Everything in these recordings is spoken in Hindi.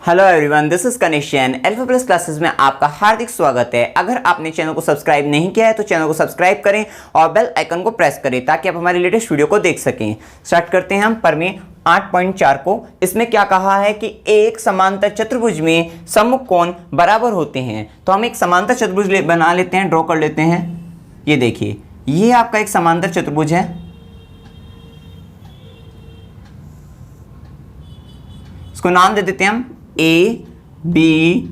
Hello everyone, this is connection alpha plus classes में आपका हार्दिक स्वागत है। अगर आपने चैनल को सब्सक्राइब नहीं किया है तो चैनल को सब्सक्राइब करें और बेल आइकन को प्रेस करें ताकि आप हमारे लेटेस्ट वीडियो को देख सकें। स्टार्ट करते हैं हम प्रमेय 8.4 को। इसमें क्या कहा है कि एक समांतर चतुर्भुज में सम्मुख कोण बराबर होते हैं। तो हम एक समांतर चतुर्भुज बना लेते हैं, ड्रॉ कर लेते हैं। ये देखिए, ये आपका एक समांतर चतुर्भुज है। इसको नाम दे देते हैं हम ए बी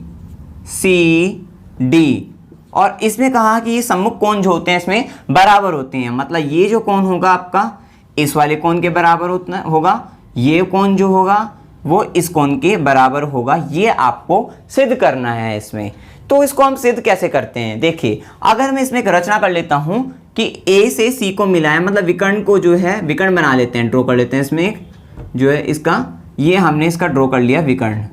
सी डी। और इसमें कहा कि ये सम्मुख कोण जो होते हैं इसमें बराबर होते हैं। मतलब ये जो कोण होगा आपका इस वाले कोण के बराबर होगा, ये कोण जो होगा वो इस कोण के बराबर होगा। ये आपको सिद्ध करना है इसमें। तो इसको हम सिद्ध कैसे करते हैं, देखिए अगर मैं इसमें एक रचना कर लेता हूं कि ए से सी को मिलाएं, मतलब विकर्ण को जो है विकर्ण बना लेते हैं, ड्रॉ कर लेते हैं। इसमें एक जो है इसका, ये हमने इसका ड्रॉ कर लिया विकर्ण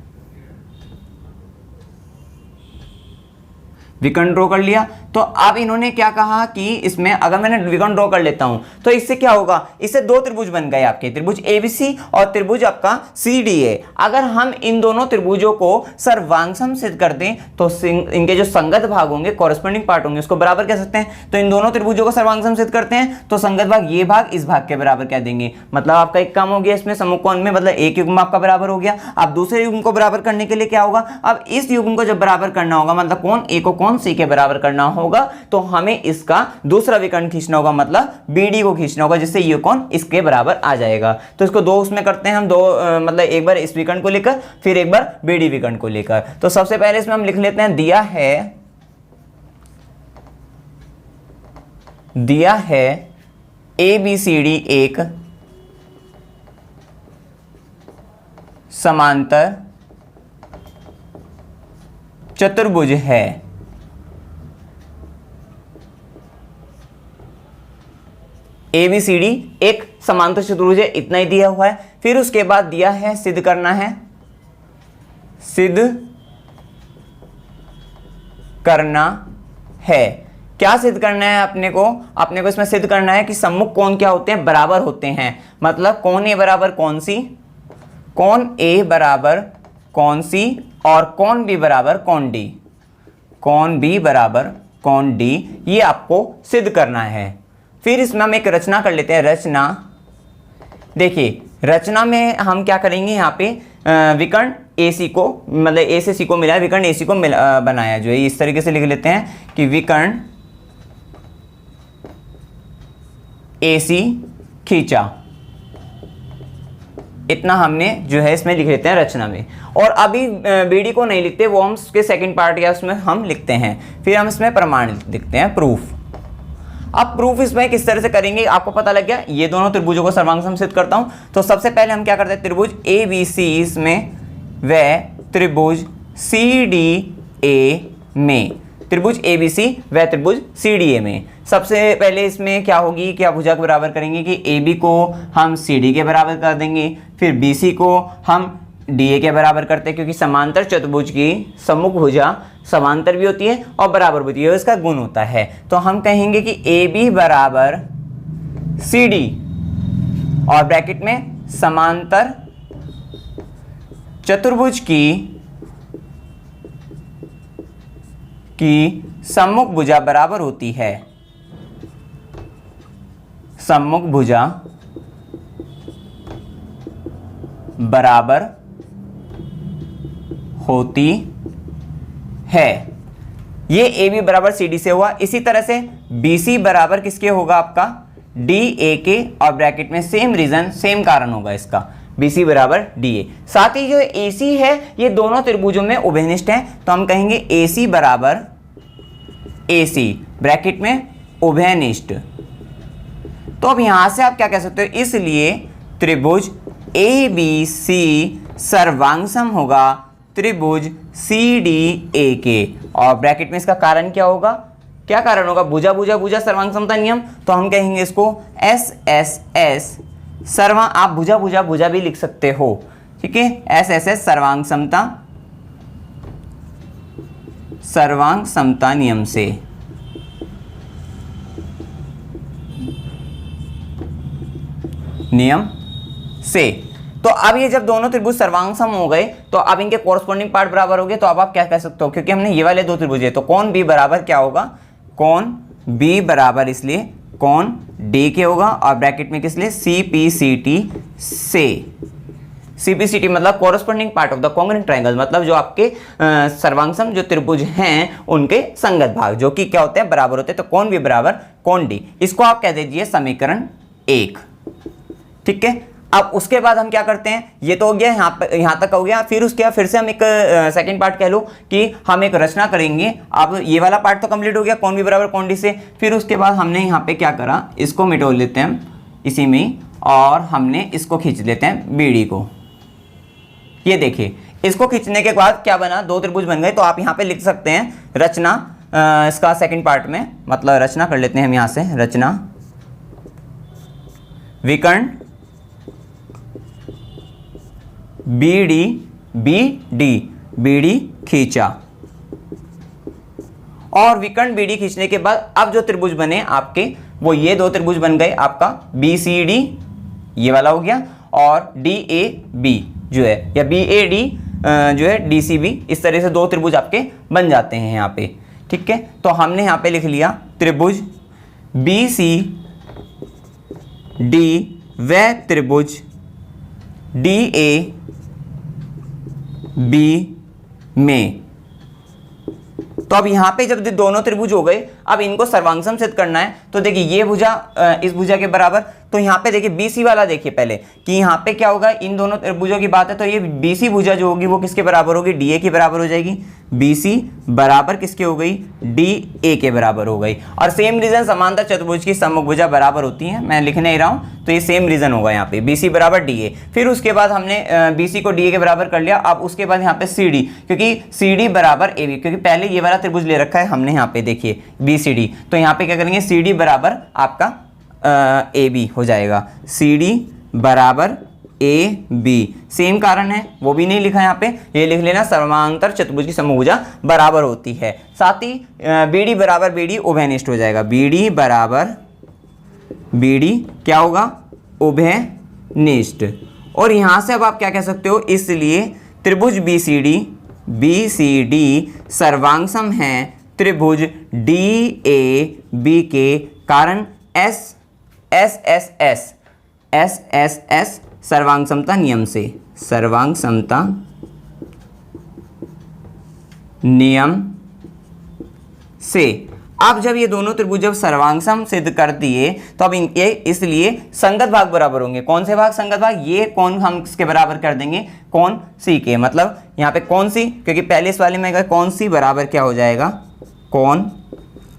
ड्रॉ कर लिया। तो अब इन्होंने क्या कहा कि इसमें अगर मैंने विकर्ण ड्रॉ कर लेता हूं तो इससे क्या होगा, इससे दो त्रिभुज बन गए आपके, त्रिभुज एबीसी और त्रिभुज आपका सीडीए। अगर हम इन दोनों त्रिभुजों को सर्वांगसम सिद्ध कर दें तो इनके जो संगत भाग होंगे, कॉरेस्पॉन्डिंग पार्ट होंगे, उसको बराबर कह सकते हैं। तो इन दोनों त्रिभुजों को सर्वांगसम सिद्ध करते हैं तो संगत भाग ये भाग इस भाग के बराबर कह देंगे। मतलब आपका एक काम हो गया इसमें सम्मुख कोण में, मतलब एक युग्म आपका बराबर हो गया। अब दूसरे युग्म को बराबर करने के लिए क्या होगा, अब इस युग्म को जब बराबर करना होगा, मतलब कोण ए को कोण सी के बराबर करना होगा, तो हमें इसका दूसरा विकर्ण खींचना होगा, मतलब बीडी को खींचना होगा, जिससे ये कोण इसके बराबर आ जाएगा। तो इसको दो उसमें करते हैं हम, दो मतलब एक बार इस विकर्ण को लेकर फिर एक बार बीडी विकर्ण को लेकर। तो सबसे पहले इसमें हम लिख लेते हैं, दिया है ए बी सी डी एक समांतर चतुर्भुज है। ए बी सी डी एक समांतर चतुर्भुज है, इतना ही दिया हुआ है। फिर उसके बाद दिया है सिद्ध करना है, सिद्ध करना है। क्या सिद्ध करना है अपने को इसमें सिद्ध करना है कि सम्मुख कोण क्या होते हैं, बराबर होते हैं। मतलब कोण ए बराबर कौन सी, कोण ए बराबर कौन सी और कोण बी बराबर कौन डी, कोण बी बराबर कौन डी, ये आपको सिद्ध करना है। फिर इसमें हम एक रचना कर लेते हैं, रचना। देखिए रचना में हम क्या करेंगे, यहाँ पे विकर्ण AC को, मतलब A से C को मिला है, विकर्ण AC को बनाया, जो है इस तरीके से लिख लेते हैं कि विकर्ण AC खींचा। इतना हमने जो है इसमें लिख लेते हैं रचना में। और अभी BD को नहीं लिखते, वो हम उसके सेकंड पार्ट या उसमें हम लिखते हैं। फिर हम इसमें प्रमाण लिखते हैं, प्रूफ। अब प्रूफ इसमें किस तरह से करेंगे, आपको पता लग गया। ये दोनों त्रिभुजों को सर्वांगसम सिद्ध करता हूं। तो सबसे पहले हम क्या करते हैं, त्रिभुज ABC इसमें व त्रिभुज CDA में, त्रिभुज ABC व त्रिभुज CDA में। सबसे पहले इसमें क्या होगी, क्या भुजा को बराबर करेंगे कि AB को हम CD के बराबर कर देंगे, फिर BC को हम DA के बराबर करते हैं, क्योंकि समांतर चतुर्भुज की सम्मुख भुजा समांतर भी होती है और बराबर भी होती है, इसका गुण होता है। तो हम कहेंगे कि AB बराबर CD और ब्रैकेट में समांतर चतुर्भुज की सम्मुख भुजा बराबर होती है, सम्मुख भुजा बराबर होती है। ये AB बराबर CD से हुआ। इसी तरह से BC बराबर किसके होगा, आपका DA के, और ब्रैकेट में सेम रीजन सेम कारण होगा इसका, BC बराबर DA। साथ ही जो AC है ये दोनों त्रिभुजों में उभयनिष्ठ है, तो हम कहेंगे AC बराबर AC ब्रैकेट में उभयनिष्ठ। तो अब यहां से आप क्या कह सकते हो, इसलिए त्रिभुज ABC सर्वांगसम होगा त्रिभुज CDA के। और ब्रैकेट में इसका कारण क्या होगा, क्या कारण होगा, भुजा भुजा भुजा सर्वांगसमता नियम। तो हम कहेंगे इसको SSS आप भुजा भुजा भुजा भी लिख सकते हो, ठीक है। SSS सर्वांगसमता नियम से। तो अब ये जब दोनों त्रिभुज सर्वांग सम हो गए तो अब इनके कोरस्पॉन्डिंग पार्ट बराबर हो गए, तो अब आप क्या कह सकते हो, क्योंकि हमने ये वाले दो त्रिभुज है तो कोण बी बराबर क्या होगा, कोण बी बराबर इसलिए कोण डी के होगा और ब्रैकेट में किस लिए CPCT से, CPCT मतलब corresponding part of the congruent triangle, मतलब जो आपके सर्वांगसम जो त्रिभुज हैं उनके संगत भाग जो कि क्या होते हैं, बराबर होते हैं। तो कोण बी बराबर कोण डी, इसको आप कह दीजिए समीकरण 1। ठीक है, अब उसके बाद हम क्या करते हैं, ये तो हो गया यहाँ तक हो गया, फिर उसके बाद फिर से हम एक सेकंड पार्ट कह लो कि हम एक रचना करेंगे। अब ये वाला पार्ट तो कंप्लीट हो गया कोण बी बराबर कोण डी से, फिर उसके बाद हमने यहाँ पे क्या करा, इसको मिटो लेते हैं इसी में और हमने इसको खींच लेते हैं बीडी को। ये देखिए इसको खींचने के बाद क्या बना, दो त्रिभुज बन गए। तो आप यहाँ पे लिख सकते हैं रचना इसका सेकंड पार्ट में, मतलब रचना कर लेते हैं हम यहाँ से, रचना विकर्ण बीडी खींचा, और विकर्ण बीडी खींचने के बाद अब जो त्रिभुज बने आपके वो ये दो त्रिभुज बन गए, आपका BCD ये वाला हो गया और DAB जो है, या BAD जो है DCB, इस तरह से दो त्रिभुज आपके बन जाते हैं यहाँ पे। ठीक है, तो हमने यहाँ पे लिख लिया त्रिभुज BCD व त्रिभुज DAB में। तो अब यहाँ पे जब दोनों त्रिभुज हो गए, अब इनको सर्वांगसम सिद्ध करना है। तो देखिए ये भुजा इस भुजा के बराबर, तो यहाँ पे देखिए BC वाला देखिए पहले कि यहाँ पे क्या होगा, इन दोनों त्रिभुजों की बात है तो ये BC भुजा जो होगी वो किसके बराबर होगी, DA के बराबर हो जाएगी। BC बराबर किसके हो गई, DA के बराबर हो गई। और सेम रीजन समांतर चतुर्भुज की सम्मुख भुजा बराबर होती है, मैं लिख नहीं रहा हूँ, तो ये सेम रीजन होगा यहाँ पे BC बराबर DA। फिर उसके बाद हमने BC को DA के बराबर कर लिया। अब उसके बाद यहाँ पे CD, क्योंकि CD बराबर AB, क्योंकि पहले ये वाला त्रिभुज ले रखा है हमने यहाँ पे देखिए BCD, तो यहाँ पे क्या करेंगे CD बराबर आपका AB हो जाएगा, CD बराबर AB। सेम कारण है, वो भी नहीं लिखा यहाँ पे, ये लिख लेना समांतर चतुर्भुज की समभुजा बराबर होती है। साथ ही BD बराबर BD उभयनिष्ठ हो जाएगा, BD बराबर BD क्या होगा, उभयनिष्ठ। और यहाँ से अब आप क्या कह सकते हो, इसलिए त्रिभुज BCD सर्वांगसम है त्रिभुज DAB के कारण SSS सर्वांग समता नियम से, सर्वांग समता नियम से। अब जब ये दोनों त्रिभुज जब सर्वांगसम सिद्ध कर दिए तो अब इनके इसलिए संगत भाग बराबर होंगे। कौन से भाग संगत भाग, ये कौन हम इसके बराबर कर देंगे, कौन सी के, मतलब यहाँ पे कौन सी, क्योंकि पहले इस वाले में कौन सी बराबर क्या हो जाएगा, कौन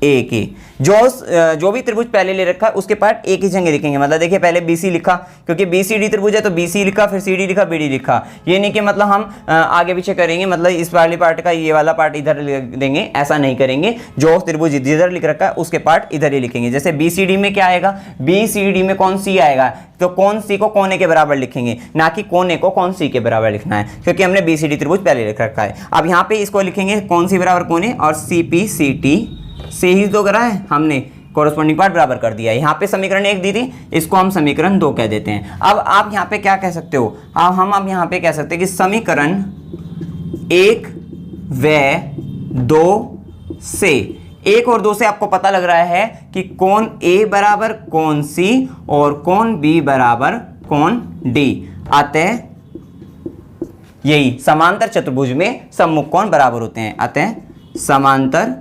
ए के। जो भी त्रिभुज पहले ले रखा है उसके पार्ट एक ही जगह लिखेंगे। मतलब देखिए पहले BC लिखा, क्योंकि BCD त्रिभुज है तो BC लिखा, फिर CD लिखा, BD लिखा। ये नहीं कि मतलब हम आगे पीछे करेंगे, मतलब इस वाले पार्ट का ये वाला पार्ट इधर लिख देंगे, ऐसा नहीं करेंगे। जो त्रिभुज इधर लिख रखा है उसके पार्ट इधर ही लिखेंगे। जैसे BCD में क्या आएगा, BCD में कौन सी आएगा, तो कौन सी को कौन ए के बराबर लिखेंगे, ना कि कौन ए को कौन सी के बराबर लिखना है, क्योंकि हमने BCD त्रिभुज पहले लिख रखा है। अब यहाँ पे इसको लिखेंगे कौन सी बराबर कौन ए, और CPCT से ही तो करा है हमने, कोरस्पॉन्डिंग पार्ट बराबर कर दिया है। यहाँ पे समीकरण 1 दी थी, इसको हम समीकरण 2 कह देते हैं। अब आप यहाँ पे क्या कह सकते हो, हम अब यहाँ पे कह सकते हैं कि समीकरण 1 व 2 से, 1 और 2 से आपको पता लग रहा है कि कोण A बराबर कोण C और कोण B बराबर कोण D। अतः यही समांतर चतुर्भुज में सम्मुख कोण बराबर होते हैं। अतः समांतर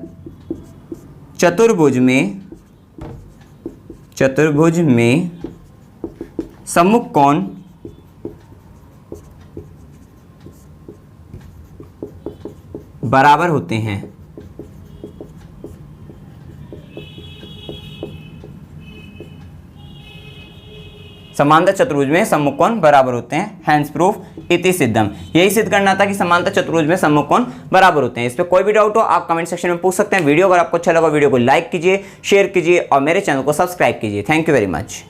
चतुर्भुज में सम्मुख कोण बराबर होते हैं। समांतर चतुर्भुज में सम्मुख कोण बराबर होते हैं। हैंस प्रूफ इति सिद्धम। यही सिद्ध करना था कि समांतर चतुर्भुज में सम्मुख कोण बराबर होते हैं। इस पे कोई भी डाउट हो आप कमेंट सेक्शन में पूछ सकते हैं। वीडियो अगर आपको अच्छा लगा वीडियो को लाइक कीजिए, शेयर कीजिए और मेरे चैनल को सब्सक्राइब कीजिए। Thank you very much.